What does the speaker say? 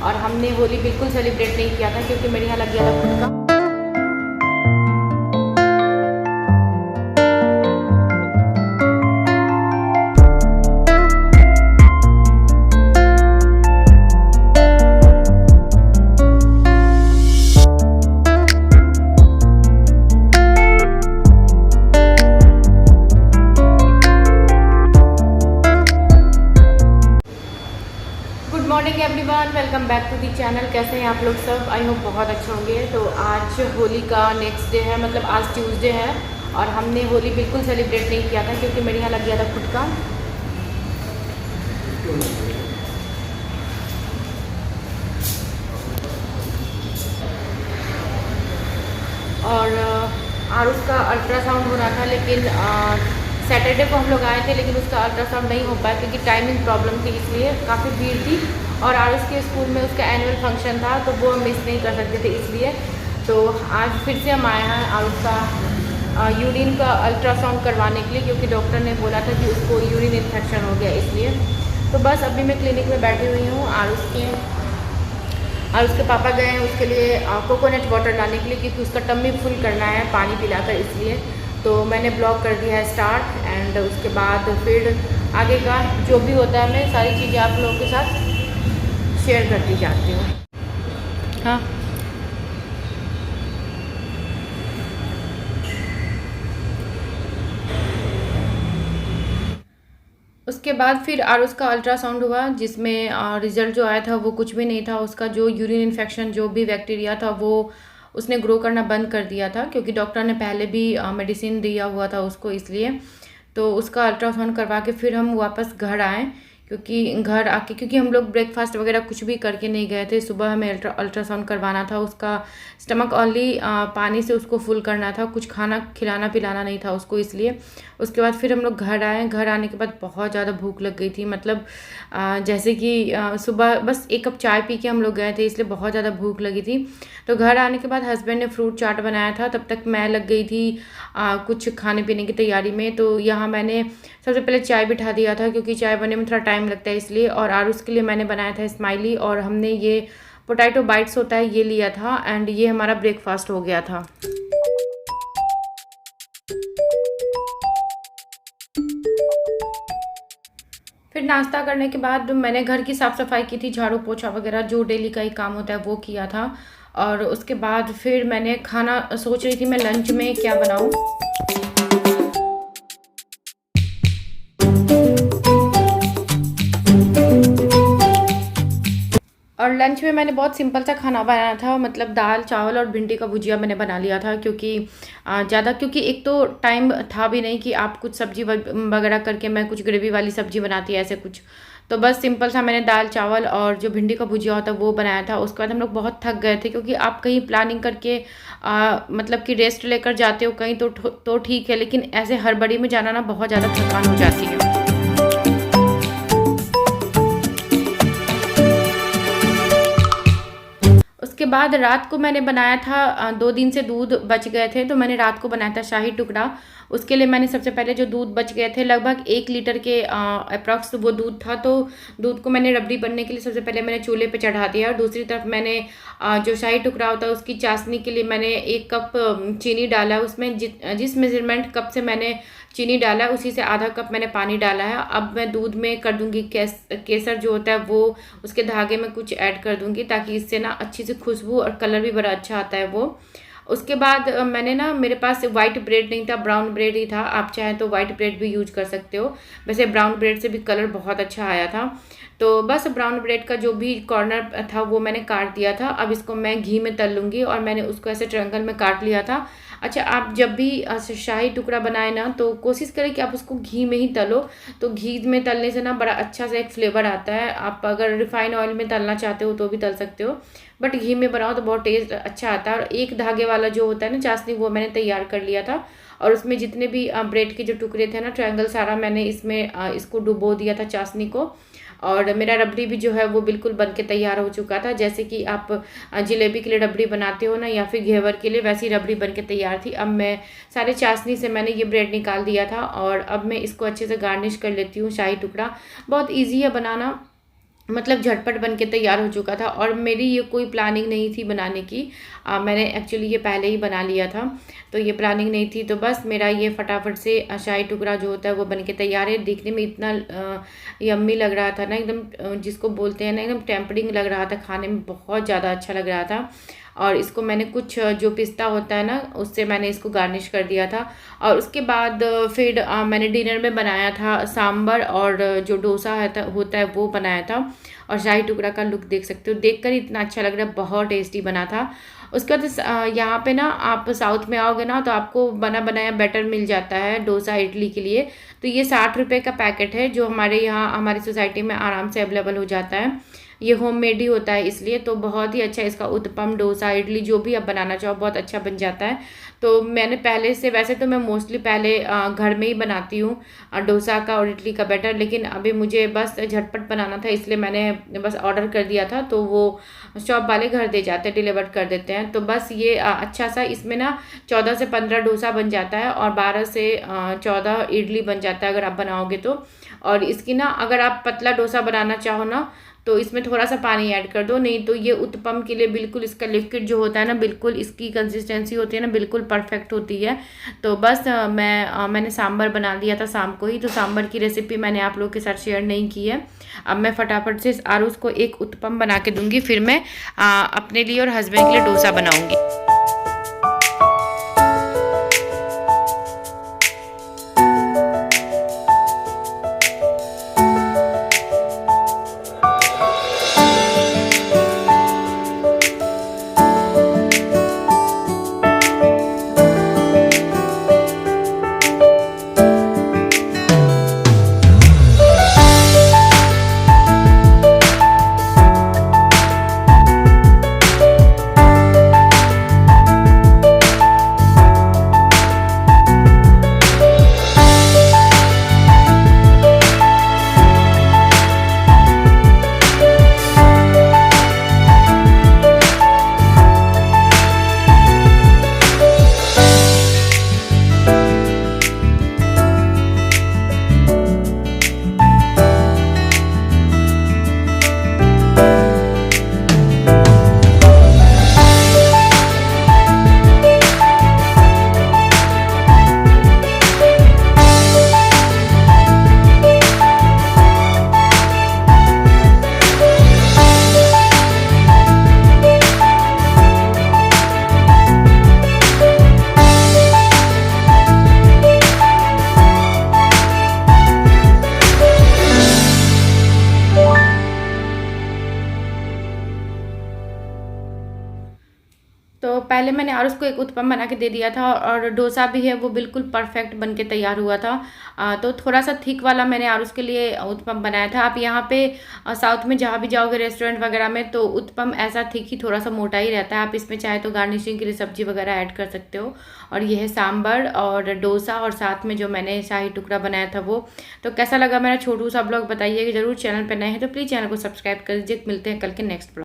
और हमने होली बिल्कुल सेलिब्रेट नहीं किया था क्योंकि मेरे यहाँ लग गया था खुद का। Morning everyone, welcome back to the channel. कैसे हैं आप लोग सब? आई होप बहुत अच्छे होंगे। तो आज होली का नेक्स्ट डे है, मतलब आज ट्यूसडे है और हमने होली बिल्कुल सेलिब्रेट नहीं किया था क्योंकि मेरे यहाँ लग गया था खुद का। और आरुष का अल्ट्रासाउंड हो रहा था, लेकिन सैटरडे को हम लोग आए थे लेकिन उसका अल्ट्रासाउंड नहीं हो पाया क्योंकि टाइमिंग प्रॉब्लम थी, इसलिए काफ़ी भीड़ थी और आरुष के स्कूल में उसका एनुअल फंक्शन था तो वो मिस नहीं कर सकते थे, इसलिए तो आज फिर से हम आए हैं आरुष का यूरिन का अल्ट्रासाउंड करवाने के लिए क्योंकि डॉक्टर ने बोला था कि उसको यूरिन इन्फेक्शन हो गया, इसलिए। तो बस अभी मैं क्लिनिक में बैठी हुई हूँ। आरुष के पापा गए हैं उसके लिए कोकोनट वाटर लाने के लिए क्योंकि उसका टम्मी फुल करना है पानी पिलाकर, इसलिए तो मैंने ब्लॉग कर दिया है स्टार्ट। एंड उसके बाद फिर आगे का जो भी होता है मैं सारी चीज़ें आप लोगों के साथ शेयर करती जाती हूँ। हाँ, उसके बाद फिर आरुष का अल्ट्रासाउंड हुआ जिसमें रिज़ल्ट जो आया था वो कुछ भी नहीं था। उसका जो यूरिन इन्फेक्शन जो भी बैक्टीरिया था वो उसने ग्रो करना बंद कर दिया था क्योंकि डॉक्टर ने पहले भी मेडिसिन दिया हुआ था उसको, इसलिए तो उसका अल्ट्रासाउंड करवा के फिर हम वापस घर आए क्योंकि हम लोग ब्रेकफास्ट वगैरह कुछ भी करके नहीं गए थे। सुबह हमें अल्ट्रासाउंड करवाना था, उसका स्टमक ओनली पानी से उसको फुल करना था, कुछ खाना खिलाना पिलाना नहीं था उसको, इसलिए। उसके बाद फिर हम लोग घर आए। घर आने के बाद बहुत ज़्यादा भूख लग गई थी, मतलब जैसे कि सुबह बस एक कप चाय पी के हम लोग गए थे, इसलिए बहुत ज़्यादा भूख लगी थी। तो घर आने के बाद हस्बैंड ने फ्रूट चाट बनाया था, तब तक मैं लग गई थी कुछ खाने पीने की तैयारी में। तो यहाँ मैंने सबसे पहले चाय बिठा दिया था क्योंकि चाय बनने में थोड़ा टाइम लगता है, इसलिए। और आरुष के लिए मैंने बनाया था स्माइली और हमने ये पोटैटो बाइट्स होता है ये लिया था एंड ये हमारा ब्रेकफास्ट हो गया था। फिर नाश्ता करने के बाद मैंने घर की साफ़ सफाई की थी, झाड़ू पोछा वगैरह जो डेली का ही काम होता है वो किया था। और उसके बाद फिर मैंने खाना सोच रही थी मैं लंच में क्या बनाऊँ। और लंच में मैंने बहुत सिंपल सा खाना बनाया था, मतलब दाल चावल और भिंडी का भुजिया मैंने बना लिया था क्योंकि क्योंकि एक तो टाइम था भी नहीं कि आप कुछ सब्जी वगैरह करके मैं कुछ ग्रेवी वाली सब्जी बनाती है ऐसे कुछ। तो बस सिंपल सा मैंने दाल चावल और जो भिंडी का भुजिया होता है वो बनाया था। उसके बाद हम लोग बहुत थक गए थे क्योंकि आप कहीं प्लानिंग करके मतलब कि रेस्ट लेकर जाते हो कहीं तो ठीक है, लेकिन ऐसे हड़बड़ी में जाना ना बहुत ज़्यादा थकान हो जाती है। उसके बाद रात को मैंने बनाया था 2 दिन से दूध बच गए थे तो मैंने रात को बनाया था शाही टुकड़ा। उसके लिए मैंने सबसे पहले जो दूध बच गए थे लगभग 1 लीटर के अप्रॉक्स वो दूध था, तो दूध को मैंने रबड़ी बनने के लिए सबसे पहले मैंने चूल्हे पे चढ़ा दिया। और दूसरी तरफ मैंने जो शाही टुकड़ा होता है उसकी चाशनी के लिए मैंने 1 कप चीनी डाला। उसमें जिस मेजरमेंट कप से मैंने चीनी डाला है उसी से आधा कप मैंने पानी डाला है। अब मैं दूध में कर दूंगी केसर जो होता है वो उसके धागे में कुछ ऐड कर दूंगी ताकि इससे ना अच्छी सी खुशबू और कलर भी बड़ा अच्छा आता है वो। उसके बाद मैंने ना, मेरे पास वाइट ब्रेड नहीं था, ब्राउन ब्रेड ही था। आप चाहें तो वाइट ब्रेड भी यूज कर सकते हो, वैसे ब्राउन ब्रेड से भी कलर बहुत अच्छा आया था। तो बस ब्राउन ब्रेड का जो भी कॉर्नर था वो मैंने काट दिया था। अब इसको मैं घी में तल लूँगी और मैंने उसको ऐसे ट्रायंगल में काट लिया था। अच्छा, आप जब भी शाही टुकड़ा बनाए ना तो कोशिश करें कि आप उसको घी में ही तलो, तो घी में तलने से ना बड़ा अच्छा सा एक फ्लेवर आता है। आप अगर रिफाइंड ऑयल में तलना चाहते हो तो भी तल सकते हो, बट घी में बनाओ तो बहुत टेस्ट अच्छा आता है। और एक धागे वाला जो होता है ना चाशनी, वो मैंने तैयार कर लिया था और उसमें जितने भी ब्रेड के जो टुकड़े थे ना ट्रायंगल, सारा मैंने इसमें इसको डुबो दिया था चाशनी को। और मेरा रबड़ी भी जो है वो बिल्कुल बन के तैयार हो चुका था। जैसे कि आप जलेबी के लिए रबड़ी बनाते हो ना या फिर घेवर के लिए, वैसी रबड़ी बन के तैयार थी। अब मैं सारे चाशनी से मैंने ये ब्रेड निकाल दिया था और अब मैं इसको अच्छे से गार्निश कर लेती हूँ। शाही टुकड़ा बहुत ईजी है बनाना, मतलब झटपट बन के तैयार हो चुका था और मेरी ये कोई प्लानिंग नहीं थी बनाने की। मैंने एक्चुअली ये पहले ही बना लिया था, तो ये प्लानिंग नहीं थी। तो बस मेरा ये फटाफट से शाही टुकड़ा जो होता है वो बन के तैयार है। दिखने में इतना यम्मी लग रहा था ना, एकदम जिसको बोलते हैं ना, एकदम टेम्पटिंग लग रहा था, खाने में बहुत ज़्यादा अच्छा लग रहा था। और इसको मैंने कुछ जो पिस्ता होता है ना, उससे मैंने इसको गार्निश कर दिया था। और उसके बाद फिर मैंने डिनर में बनाया था सांभर, और जो डोसा होता है वो बनाया था। और शाही टुकड़ा का लुक देख सकते हो, देखकर इतना अच्छा लग रहा है, बहुत टेस्टी बना था। उसके बाद यहाँ पे ना आप साउथ में आओगे ना तो आपको बना बनाया बैटर मिल जाता है डोसा इडली के लिए। तो ये 60 रुपये का पैकेट है, जो हमारे यहाँ हमारी सोसाइटी में आराम से अवेलेबल हो जाता है। ये होममेड ही होता है, इसलिए तो बहुत ही अच्छा इसका उत्पम डोसा इडली जो भी आप बनाना चाहो बहुत अच्छा बन जाता है। तो मैंने पहले से, वैसे तो मैं मोस्टली पहले घर में ही बनाती हूँ डोसा का और इडली का बैटर, लेकिन अभी मुझे बस झटपट बनाना था, इसलिए मैंने बस ऑर्डर कर दिया था। तो वो शॉप वाले घर दे जाते हैं, डिलीवर कर देते हैं। तो बस ये अच्छा सा इसमें ना 14 से 15 डोसा बन जाता है और 12 से 14 इडली बन जाता है अगर आप बनाओगे तो। और इसकी ना अगर आप पतला डोसा बनाना चाहो ना तो इसमें थोड़ा सा पानी ऐड कर दो, नहीं तो ये उत्पम के लिए बिल्कुल इसका लिक्विड जो होता है ना, बिल्कुल इसकी कंसिस्टेंसी होती है ना, बिल्कुल परफेक्ट होती है। तो बस मैंने सांभर बना दिया था शाम को ही, तो सांभर की रेसिपी मैंने आप लोगों के साथ शेयर नहीं की है। अब मैं फटाफट से आरुष को एक उत्पम बना के दूंगी, फिर मैं अपने लिए और हस्बैंड के लिए डोसा बनाऊंगी। तो पहले मैंने आरुष को एक उत्पम बना के दे दिया था, और डोसा भी है वो बिल्कुल परफेक्ट बन के तैयार हुआ था। तो थोड़ा सा थिक वाला मैंने आरुष के लिए उत्पम बनाया था। आप यहाँ पे साउथ में जहाँ भी जाओगे रेस्टोरेंट वगैरह में, तो उत्पम ऐसा थिक ही, थोड़ा सा मोटा ही रहता है। आप इसमें चाहे तो गार्निशिंग के लिए सब्जी वगैरह ऐड कर सकते हो। और ये है सांभर और डोसा, और साथ में जो मैंने शाही टुकड़ा बनाया था वो। तो कैसा लगा मेरा छोटू सा ब्लॉग बताइएगा ज़रूर। चैनल पर नए हैं तो प्लीज़ चैनल को सब्सक्राइब कर दीजिए। मिलते हैं कल के नेक्स्ट ब्लॉग।